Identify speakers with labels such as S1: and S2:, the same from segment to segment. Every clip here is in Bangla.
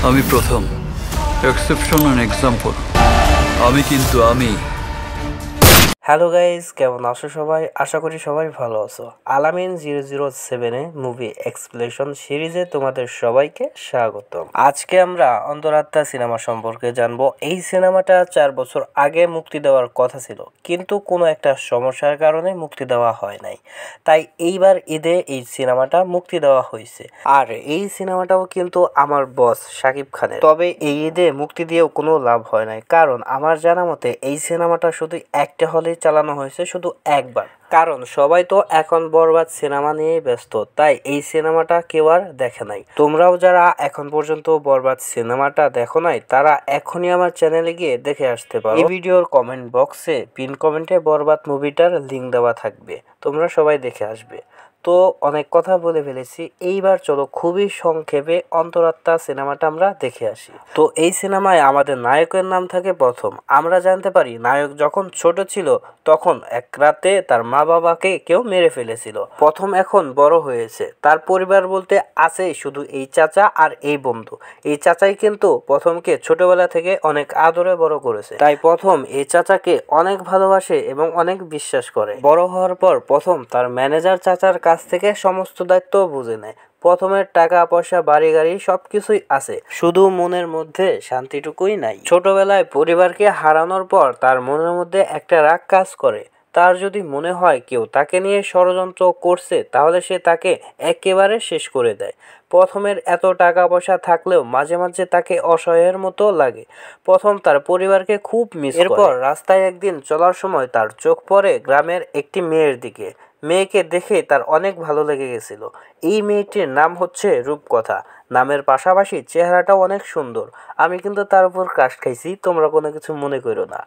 S1: আমি প্রথম এক্সেপশন অ্যান্ড এক্সাম্পল। আমি
S2: হ্যালো গাইজ, কেমন আছো সবাই? আশা করি সবাই ভালো আছো। আলামিন 007 মুভি এক্সপ্লেশন সিরিজে তোমাদের সবাইকে স্বাগতম। আজকে আমরা অন্তরাত্মা সিনেমা সম্পর্কে জানবো। এই সিনেমাটা 4 বছর আগে মুক্তি দেওয়ার কথা ছিল, কিন্তু কোনো একটা সমস্যার কারণে মুক্তি দেওয়া হয় নাই। তাই এইবার ঈদে এই সিনেমাটা মুক্তি দেওয়া হয়েছে। আর এই সিনেমাটাও কিন্তু আমার বস শাকিব খানের। তবে এই ঈদে মুক্তি দিয়েও কোনো লাভ হয় নাই, কারণ আমার জানা মতে এই সিনেমাটা শুধু একটা হলে চালানো হয়েছে, শুধু একবার। কারণ সবাই তো এখন বরবাদ সিনেমা নিয়ে ব্যস্ত, তাই এই সিনেমাটা কেউ আর দেখে নাই। তোমরাও যারা এখন পর্যন্ত বরবাদ সিনেমাটা দেখো নাই, তারা এখনই আমার চ্যানেলে গিয়ে দেখে আসতে পারো। এই ভিডিওর কমেন্ট বক্সে পিন কমেন্টে বরবাদ মুভিটার লিঙ্ক দেওয়া থাকবে, তোমরা সবাই দেখে আসবে। তো অনেক কথা বলে ফেলেছি, এইবার চলো খুবই সংক্ষেপে অন্তরাত্মা সিনেমাটা আমরা দেখে আসি। তো এই সিনেমায় আমাদের নায়কের নাম থাকে প্রথম। আমরা জানতে পারি নায়ক যখন ছোট ছিল তখন এক রাতে তার মা বাবাকে কেউ মেরে ফেলেছিল। প্রথম এখন বড় হয়েছে, তার পরিবার বলতে আছে শুধু এই চাচা আর এই বন্ধু। এই চাচাই কিন্তু প্রথমকে ছোটবেলা থেকে অনেক আদরে বড় করেছে, তাই প্রথম এই চাচাকে অনেক ভালোবাসে এবং অনেক বিশ্বাস করে। বড় হওয়ার পর প্রথম তার ম্যানেজার চাচার কাছ থেকে সমস্ত দায়িত্ব বুঝে নেয়। প্রথমের টাকা পয়সা বাড়ি গাড়ি সবকিছুই আছে, শুধু মনের মধ্যে শান্তিটুকুই নাই। ছোটবেলায় পরিবারকে হারানোর পর তার মনের মধ্যে একটা রাগ কাজ করে। তার যদি মনে হয় কেউ তাকে নিয়ে ষড়যন্ত্র করছে, তাহলে সে তাকে একেবারে শেষ করে দেয়। প্রথমের এত টাকা পয়সা থাকলেও মাঝে মাঝে তাকে অসহায়ের মতো লাগে। প্রথম তার পরিবারকে খুব মিস করে। এরপর রাস্তায় একদিন চলার সময় তার চোখ পড়ে গ্রামের একটি মেয়ের দিকে। মেয়েকে দেখে তার অনেক ভালো লেগে গেছিল। এই মেয়েটির নাম হচ্ছে রূপকথা। নামের পাশাপাশি চেহারাটাও অনেক সুন্দর। আমি কিন্তু তার উপর ক্রাশ খাইছি, তোমরা কোনো কিছু মনে করো না।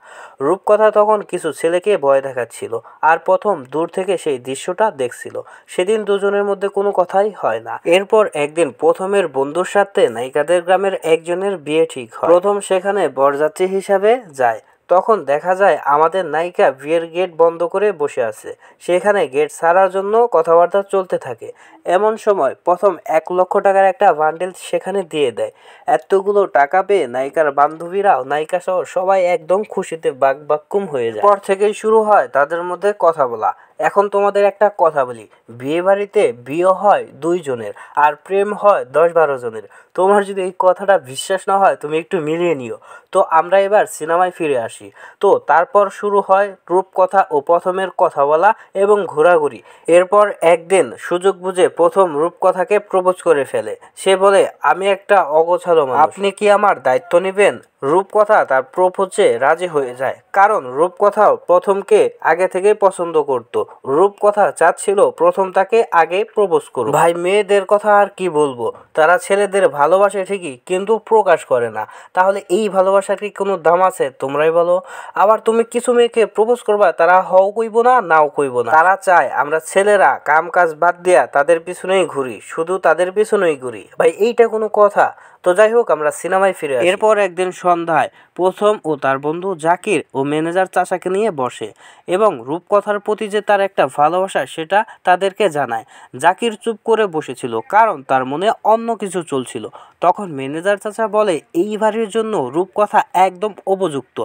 S2: রূপকথা তখন কিছু ছেলেকে ভয় দেখাচ্ছিল, আর প্রথম দূর থেকে সেই দৃশ্যটা দেখছিল। সেদিন দুজনের মধ্যে কোনো কথাই হয় না। এরপর একদিন প্রথমের বন্ধুর সাথে নায়িকাদের গ্রামের একজনের বিয়ে ঠিক হয়। প্রথম সেখানে বরযাত্রী হিসাবে যায়। তখন দেখা যায় আমাদের নায়িকা বিয়ের গেট বন্ধ করে বসে আছে। সেখানে গেট ছাড়ার জন্য কথাবার্তা চলতে থাকে। এমন সময় প্রথম 1 লক্ষ টাকার একটা বান্ডেল সেখানে দিয়ে দেয়। এতগুলো টাকা পেয়ে নায়িকার বান্ধবীরা, নায়িকা সহ সবাই একদম খুশিতে বাকবাক্কুম হয়ে যায়। পর থেকেই শুরু হয় তাদের মধ্যে কথা বলা। এখন তোমাদের একটা কথা বলি, বিয়ে বাড়িতে বিয়ে হয় 2 জনের আর প্রেম হয় 10-12 জনের। তোমার যদি এই কথাটা বিশ্বাস না হয়, তুমি একটু মিলিয়ে নিও। তো আমরা এবার সিনেমায় ফিরে আসি। তো তারপর শুরু হয় রূপকথা ও প্রথমের কথা বলা এবং ঘোরাঘুরি। এরপর একদিন সুযোগ বুঝে প্রথম রূপকথাকে প্রপোজ করে ফেলে। সে বলে, আমি একটা অগোছালো মানুষ, আপনি কি আমার দায়িত্ব নেবেন? রূপকথা তার প্রপোজে রাজি হয়ে যায়, কারণ রূপকথাও প্রথমকে আগে থেকে পছন্দ করত। রূপকথা চাচ্ছিল প্রথম তাকে আগে প্রপোজ করুক। ভাই, মেয়েদের কথা আর কি বলবো, তারা ছেলেদের ভালোবাসে ঠিকই, কিন্তু প্রকাশ করে না। তাহলে এই ভালোবাসার কি কোনো দাম আছে? তোমরাই বলো। আবার তুমি কিছু মেয়েকে প্রপোজ করবা, তারা হও কইব না, নাও কইব না। তারা চায় আমরা ছেলেরা কাম কাজ বাদ দিয়া তাদের পিছনেই ঘুরি, শুধু তাদের পিছনেই ঘুরি। ভাই, এইটা কোনো কথা? তো যাই হোক, আমরা সিনেমায় ফিরে আসি। এরপর একদিন সন্ধ্যায় প্রথম ও তার বন্ধু জাকির ও ম্যানেজার চাচাকে নিয়ে বসে এবং রূপকথার প্রতি যে তার একটা ভালোবাসা সেটা তাদেরকে জানায়। জাকির চুপ করে বসেছিল, কারণ তার মনে অন্য কিছু চলছিল। তখন ম্যানেজার চাচা বলে, এই বাড়ির জন্য রূপকথা একদম উপযুক্ত।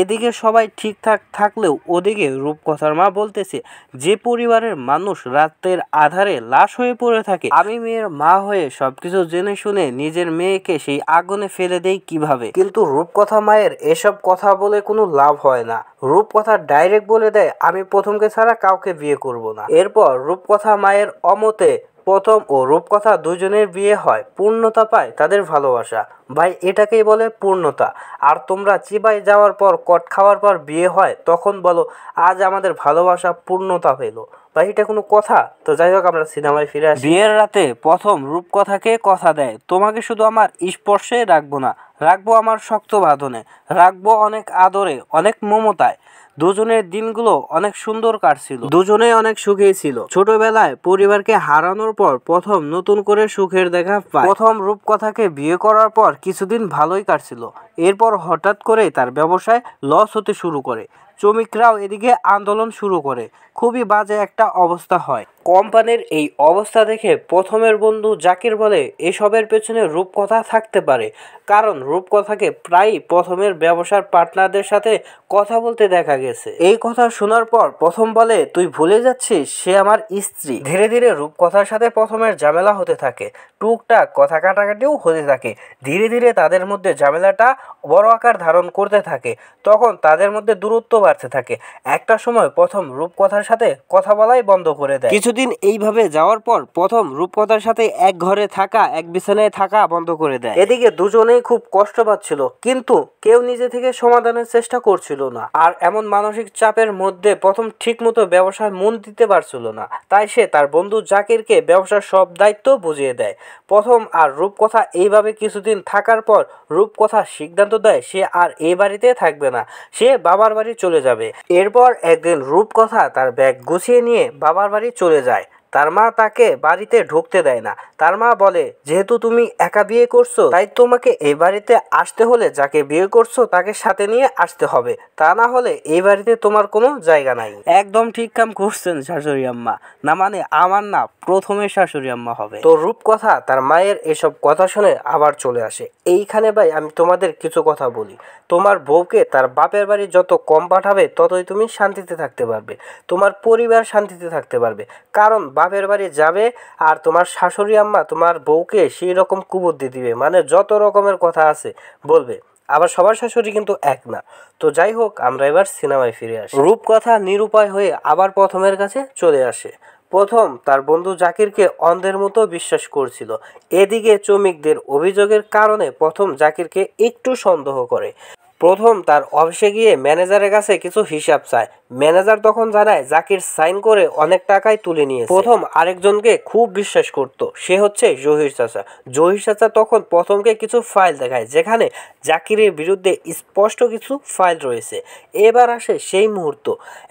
S2: এদিকে সবাই ঠিকঠাক থাকলেও ওদিকে রূপকথার মা বলতেছে, যে পরিবারের মানুষ রাতের আধারে লাশ হয়ে পড়ে থাকে, আমি মেয়ের মা হয়ে সবকিছু জেনে শুনে নিজের মেয়েকে সেই আগুনে ফেলে দেই কিভাবে? কিন্তু রূপকথা মায়ের এসব কথা বলে কোনো লাভ হয় না। রূপকথা ডাইরেক্ট বলে দেয়, আমি প্রথমকে ছাড়া কাউকে বিয়ে করব না। এরপর রূপকথা মায়ের অমতে প্রথম ও রূপকথা দুজনের বিয়ে হয়, পূর্ণতা পায় তাদের ভালোবাসা। ভাই, এটাকেই বলে পূর্ণতা। আর তোমরা চিবাই যাওয়ার পর, কট খাওয়ার পর বিয়ে হয়, তখন বলো আজ আমাদের ভালোবাসা পূর্ণতা পেল। ভাই, এটা কোনো কথা? তো যাই হোক, আমরা সিনেমায় ফিরে আসি। বিয়ের রাতে প্রথম রূপকথাকে কথা দেয়, তোমাকে শুধু আমার স্পর্শে রাখবো না, রাখবো আমার শক্ত বাঁধনে, রাখবো অনেক আদরে, অনেক মমতায়। দুজনের দিনগুলো অনেক সুন্দর কাটছিল, দুজনেই অনেক সুখী ছিল। ছোটবেলায় পরিবারকে হারানোর পর প্রথম নতুন করে সুখের দেখা পায়। প্রথম রূপকথাকে বিয়ে করার পর কিছুদিন ভালোই কাটছিল। এরপর হঠাৎ করে তার ব্যবসায় লস হতে শুরু করে। শ্রমিকরাও এদিকে আন্দোলন শুরু করে। খুবই বাজে একটা অবস্থা হয়। কোম্পানির এই অবস্থা দেখে প্রথমের বন্ধু জাকির বলে এসবের পেছনে রূপকথা থাকতে পারে, কারণ রূপকথাকে প্রায়ই প্রথমের ব্যবসার পার্টনারদের সাথে কথা বলতে দেখা গেছে। এই কথা শোনার পর প্রথম বলে তুই ভুলে যাচ্ছিস সে আমার স্ত্রী। ধীরে ধীরে রূপকথার সাথে প্রথমের ঝামেলা হতে থাকে, টুকটাক কথা কাটাকাটিও হতে থাকে। ধীরে ধীরে তাদের মধ্যে ঝামেলাটা বড় আকার ধারণ করতে থাকে, তখন তাদের মধ্যে দূরত্ব বাড়তে থাকে। একটা সময় প্রথম রূপকথার সাথে কথা বলাই বন্ধ করে দেয়। কিছুদিন এইভাবে যাওয়ার পর প্রথম রূপকথার সাথে এক ঘরে থাকা, এক বিছানায় থাকা বন্ধ করে দেয়। এদিকে দুজনেই খুব কষ্ট পাচ্ছিল, কিন্তু কেউ নিজে থেকে সমাধানের চেষ্টা করছিল না। আর এমন মানসিক চাপের মধ্যে প্রথম ঠিকমতো ব্যবসায় মন দিতে পারছিল না, তাই সে তার বন্ধু জাকিরকে ব্যবসার সব দায়িত্ব বুঝিয়ে দেয়। প্রথম আর রূপকথা এইভাবে কিছুদিন থাকার পর রূপকথা সিদ্ধান্ত দেয় সে আর এই বাড়িতে থাকবে না, সে বাবার বাড়ি চলে যাবে। এরপর একদিন রূপকথা তার ব্যাগ গুছিয়ে নিয়ে বাবার বাড়ি চলে যায়। তার মা তাকে বাড়িতে ঢুকতে দেয় না। তার মা বলে যেহেতু তুমি একা বিয়ে করছো তাই তোমাকে এই বাড়িতে আসতে হলে যাকে বিয়ে করছো তাকে সাথে নিয়ে আসতে হবে, তা না হলে এই বাড়িতে তোমার কোনো জায়গা নাই। একদম ঠিক কাম করছেন শাশুড়ি আম্মা, না মানে আমার না প্রথমে শাশুড়ি আম্মা হবে। তো রূপকথা তার মায়ের এসব কথা শুনে আবার চলে আসে। এইখানে ভাই আমি তোমাদের কিছু কথা বলি, তোমার বউকে তার বাপের বাড়ি যত কম পাঠাবে ততই তুমি শান্তিতে থাকতে পারবে, তোমার পরিবার শান্তিতে থাকতে পারবে। কারণ বাপের বাড়ি যাবে আর তোমার শাশুড়ি আম্মা তোমার বউকে সেই রকম কুবুদ্ধি দিবে, মানে যত রকমের কথা আছে বলবে। আবার সবার শাশুড়ি কিন্তু এক না। তো যাই হোক, আমরা এবার সিনেমায় ফিরে আসি। রূপকথা নিরুপায় হয়ে আবার প্রথমের কাছে চলে আসে। প্রথম তার বন্ধু জাকিরকে অন্ধের মতো বিশ্বাস করছিল। এদিকে শ্রমিকদের অভিযোগের কারণে প্রথম জাকিরকে একটু সন্দেহ করে। প্রথম তার অফিসে গিয়ে ম্যানেজারের কাছে কিছু হিসাব চায়। ম্যানেজার তখন জানায় জাকির সাইন করে অনেক টাকায় তুলে নিয়েছে। প্রথম আরেকজনকে খুব বিশ্বাস করত, সে হচ্ছে জহির চাচা। জহির চাচা তখন প্রথমকে কিছু ফাইল দেখায় যেখানে জাকিরের বিরুদ্ধে স্পষ্ট কিছু ফাইল রয়েছে। এবার আসে সেই মুহূর্ত,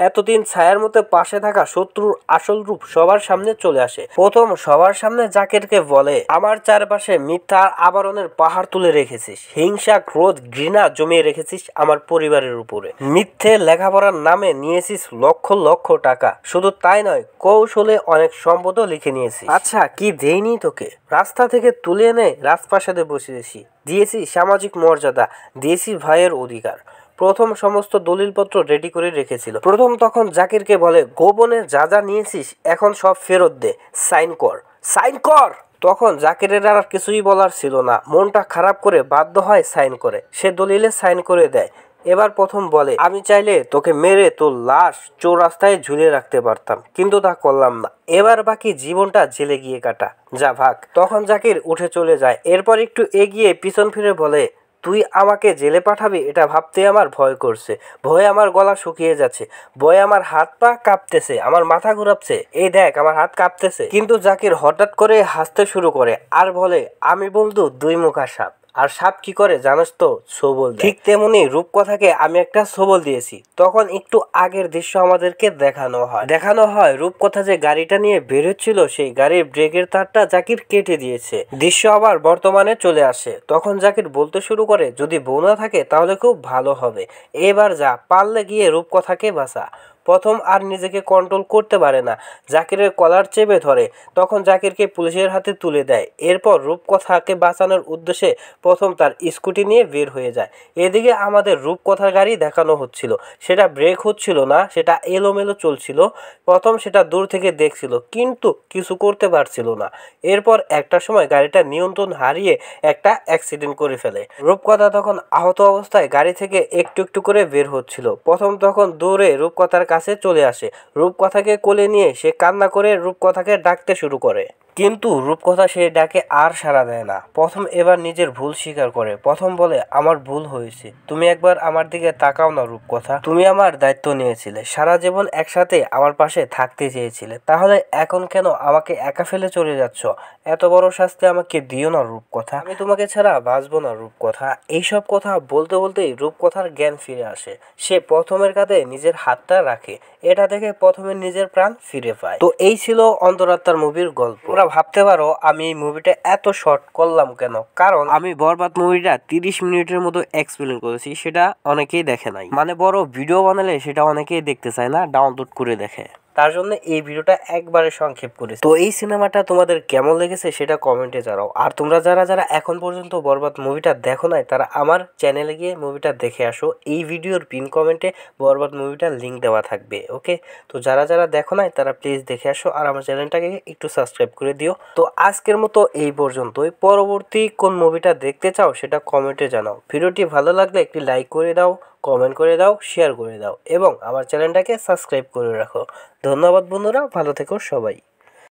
S2: এতদিন ছায়ার মতো পাশে থাকা শত্রুর আসল রূপ সবার সামনে চলে আসে। প্রথম সবার সামনে জাকিরকে বলে আমার চারপাশে মিথ্যা আবরণের পাহাড় তুলে রেখেছিস, হিংসা, ক্রোধ, ঘৃণা জমিয়ে রেখেছিস আমার পরিবারের উপরে, মিথ্যে লেখাপড়ার নামে নিয়েছিস লক্ষ লক্ষ টাকা, শুধু তাই নয় কৌশলে অনেক সম্পদও লিখে নিয়েছিস। আচ্ছা কি দেইনি তোকে? রাস্তা থেকে তুলে এনে রাজপ্রাসাদে বসিয়েছি, দিয়েছি সামাজিক মর্যাদা, দিয়েছি ভাইয়ের অধিকার। প্রথম সমস্ত দলিলপত্র রেডি করে রেখেছিল। প্রথম তখন জাকিরকে বলে গোপনে যা যা নিয়েছিস এখন সব ফেরত দে, সাইন কর, সাইন কর। তখন জাকিরের আর কিছুই বলার ছিল না, মনটা খারাপ করে বাধ্য হয় সাইন করে। সে দলিলে সাইন করে দেয়। এবার প্রথম বলে আমি চাইলে তোকে মেরে তোর লাশ চৌরাস্তায় ঝুলিয়ে রাখতে পারতাম, কিন্তু তা করলাম না। এবার বাকি জীবনটা জেলে গিয়ে কাটা, যা ভাগ। তখন জাকির উঠে চলে যায়। এরপর একটু এগিয়ে পিছন ফিরে বলে তুই আমাকে জেলে পাঠাবি এটা ভাবতে আমার ভয় করছে, ভয়ে আমার গলা শুকিয়ে যাচ্ছে, ভয়ে আমার হাত পা কাঁপতেছে, আমার মাথা ঘুরাচ্ছে, এই দেখ আমার হাত কাঁপতেছে। কিন্তু জাকির হঠাৎ করে হাসতে শুরু করে আর বলে আমি বন্ধু দুই মুখা সাপ, আর সাপ কি করে জানোস তো? সবল। ঠিক তেমনি রূপকথাকে আমি একটা সবল দিয়েছি। তখন একটু আগের দৃশ্য আমাদেরকে দেখানো হয় রূপকথা যে গাড়িটা নিয়ে বেরোচ্ছিল সেই গাড়ির ব্রেকের তারটা জাকির কেটে দিয়েছে। দৃশ্য আবার বর্তমানে চলে আসে। তখন জাকির বলতে শুরু করে যদি বউ না থাকে তাহলে খুব ভালো হবে, এবার যা পারলে গিয়ে রূপকথাকে বাঁচা। প্রথম আর নিজেকে কন্ট্রোল করতে পারে না, জাকিরের কলার চেপে ধরে। তখন জাকিরকে পুলিশের হাতে তুলে দেয়। এরপর রূপকথাকে বাঁচানোর উদ্দেশ্যে প্রথম তার স্কুটি নিয়ে বের হয়ে যায়। এদিকে আমাদের রূপকথার গাড়ি দেখানো হচ্ছিল, সেটা ব্রেক হচ্ছিল না, সেটা এলোমেলো চলছিল। প্রথম সেটা দূর থেকে দেখছিল কিন্তু কিছু করতে পারছিল না। এরপর একটা সময় গাড়িটা নিয়ন্ত্রণ হারিয়ে একটা অ্যাক্সিডেন্ট করে ফেলে। রূপকথা তখন আহত অবস্থায় গাড়ি থেকে একটু একটু করে বের হচ্ছিল। প্রথম তখন দৌড়ে রূপকথার কাছে চলে আসে। রূপকথাকে কোলে নিয়ে সে কান্না করে রূপকথাকে ডাকতে শুরু করে, কিন্তু রূপকথা সে ডাকে আর সাড়া দেয় না। প্রথম এবার নিজের ভুল স্বীকার করে। প্রথম বলে আমার ভুল হয়েছে, তুমি একবার আমার দিকে তাকাও না রূপকথা, তুমি আমার দায়িত্ব নিয়েছিলে, সারা জীবন একসাথে আমার পাশে থাকতে চেয়েছিলে, তাহলে এখন কেন আমাকে একা ফেলে চলে যাচ্ছ? এত বড় শাস্তি আমাকে দিও না রূপকথা, আমি তোমাকে ছাড়া বাঁচবো না রূপকথা। এইসব কথা বলতে বলতেই রূপকথার জ্ঞান ফিরে আসে। সে প্রথমের কাঁধে নিজের হাতটা রাখে, এটা দেখে প্রথমে নিজের প্রাণ ফিরে পায়। তো এই ছিল অন্তরাত্মার মুভির গল্প। তোমরা ভাবতে পারো আমি এই মুভিটা এত শর্ট করলাম কেন, কারণ আমি বরবাদ মুভিটা 30 মিনিটের মতো এক্সপ্লেন করেছি, সেটা অনেকেই দেখে নাই। মানে বড় ভিডিও বানালে সেটা অনেকেই দেখতে চায় না, ডাউনলোড করে দেখে। তার জন্য এই ভিডিওটা একবারে সংক্ষেপ করেছি। তো এই সিনেমাটা তোমাদের কেমন লেগেছে সেটা কমেন্টে জানাও। আর তোমরা যারা যারা এখন পর্যন্ত বরবাদ মুভিটা দেখো নাই তারা আমার চ্যানেলে গিয়ে মুভিটা দেখে আসো। এই ভিডিওর পিন কমেন্টে বরবাদ মুভিটার লিঙ্ক দেওয়া থাকবে। ওকে, তো যারা যারা দেখো নাই তারা প্লিজ দেখে আসো আর আমার চ্যানেলটাকে একটু সাবস্ক্রাইব করে দিও। তো আজকের মতো এই পর্যন্তই। পরবর্তী কোন মুভিটা দেখতে চাও সেটা কমেন্টে জানাও। ভিডিওটি ভালো লাগলে একটি লাইক করে দাও, কমেন্ট করে দাও, শেয়ার করে দাও এবং আমার চ্যানেলটাকে সাবস্ক্রাইব করে রাখো। ধন্যবাদ বন্ধুরা, ভালো থেকো সবাই।